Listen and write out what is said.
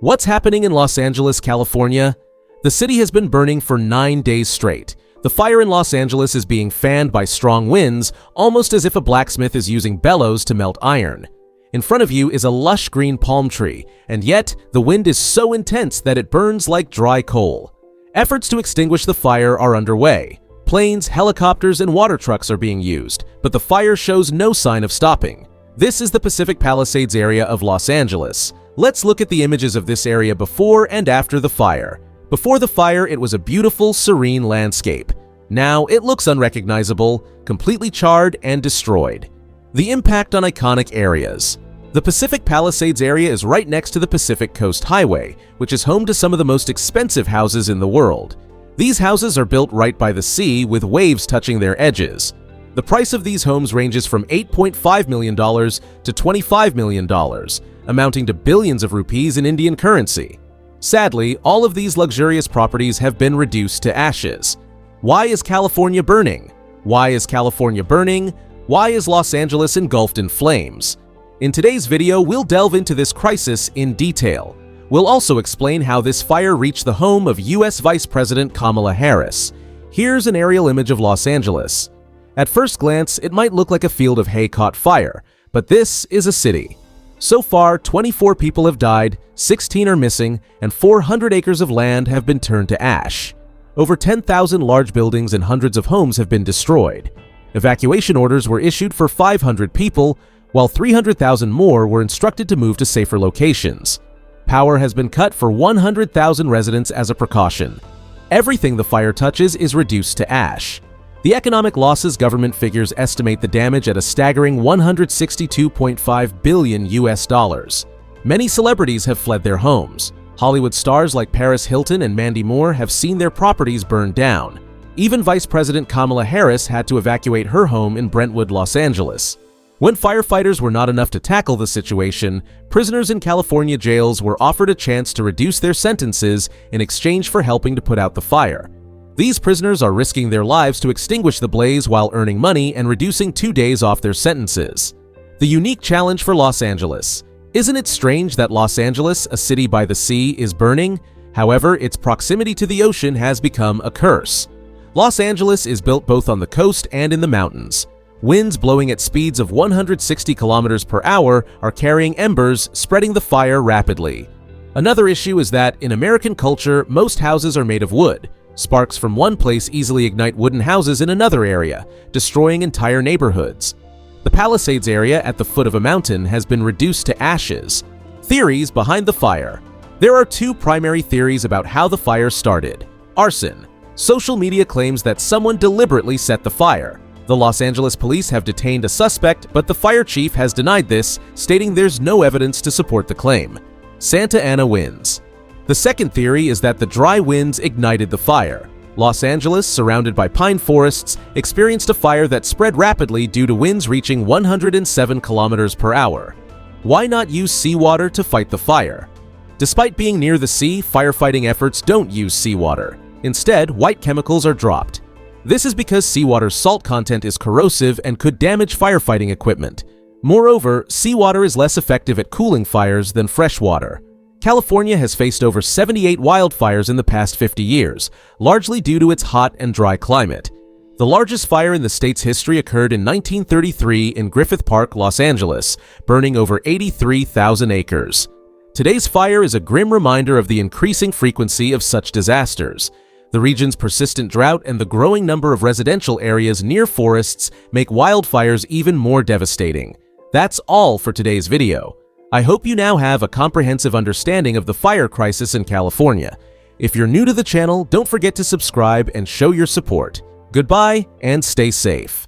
What's happening in Los Angeles, California? The city has been burning for 9 days straight. The fire in Los Angeles is being fanned by strong winds, almost as if a blacksmith is using bellows to melt iron. In front of you is a lush green palm tree, and yet the wind is so intense that it burns like dry coal. Efforts to extinguish the fire are underway. Planes, helicopters, and water trucks are being used, but the fire shows no sign of stopping. This is the Pacific Palisades area of Los Angeles. Let's look at the images of this area before and after the fire. Before the fire, it was a beautiful, serene landscape. Now it looks unrecognizable, completely charred and destroyed. The impact on iconic areas. The Pacific Palisades area is right next to the Pacific Coast Highway, which is home to some of the most expensive houses in the world. These houses are built right by the sea with waves touching their edges. The price of these homes ranges from $8.5 million to $25 million, amounting to billions of rupees in Indian currency. Sadly, all of these luxurious properties have been reduced to ashes. Why is California burning? Why is California burning? Why is Los Angeles engulfed in flames? In today's video, we'll delve into this crisis in detail. We'll also explain how this fire reached the home of U.S. Vice President Kamala Harris. Here's an aerial image of Los Angeles. At first glance, it might look like a field of hay caught fire, but this is a city. So far, 24 people have died, 16 are missing, and 400 acres of land have been turned to ash. Over 10,000 large buildings and hundreds of homes have been destroyed. Evacuation orders were issued for 500 people, while 300,000 more were instructed to move to safer locations. Power has been cut for 100,000 residents as a precaution. Everything the fire touches is reduced to ash. The economic losses government figures estimate the damage at a staggering $162.5 billion US. Many celebrities have fled their homes. Hollywood stars like Paris Hilton and Mandy Moore have seen their properties burned down. Even Vice President Kamala Harris had to evacuate her home in Brentwood, Los Angeles. When firefighters were not enough to tackle the situation, prisoners in California jails were offered a chance to reduce their sentences in exchange for helping to put out the fire. These prisoners are risking their lives to extinguish the blaze while earning money and reducing 2 days off their sentences. The unique challenge for Los Angeles. Isn't it strange that Los Angeles, a city by the sea, is burning? However, its proximity to the ocean has become a curse. Los Angeles is built both on the coast and in the mountains. Winds blowing at speeds of 160 kilometers per hour are carrying embers, spreading the fire rapidly. Another issue is that in American culture, most houses are made of wood. Sparks from one place easily ignite wooden houses in another area, destroying entire neighborhoods. The Palisades area at the foot of a mountain has been reduced to ashes. Theories behind the fire. There are 2 primary theories about how the fire started. Arson. Social media claims that someone deliberately set the fire. The Los Angeles police have detained a suspect, but the fire chief has denied this, stating there's no evidence to support the claim. Santa Ana winds. The second theory is that the dry winds ignited the fire. Los Angeles, surrounded by pine forests, experienced a fire that spread rapidly due to winds reaching 107 kilometers per hour. Why not use seawater to fight the fire? Despite being near the sea, firefighting efforts don't use seawater. Instead, white chemicals are dropped. This is because seawater's salt content is corrosive and could damage firefighting equipment. Moreover, seawater is less effective at cooling fires than fresh water. California has faced over 78 wildfires in the past 50 years, largely due to its hot and dry climate. The largest fire in the state's history occurred in 1933 in Griffith Park, Los Angeles, burning over 83,000 acres. Today's fire is a grim reminder of the increasing frequency of such disasters. The region's persistent drought and the growing number of residential areas near forests make wildfires even more devastating. That's all for today's video. I hope you now have a comprehensive understanding of the fire crisis in California. If you're new to the channel, don't forget to subscribe and show your support. Goodbye and stay safe.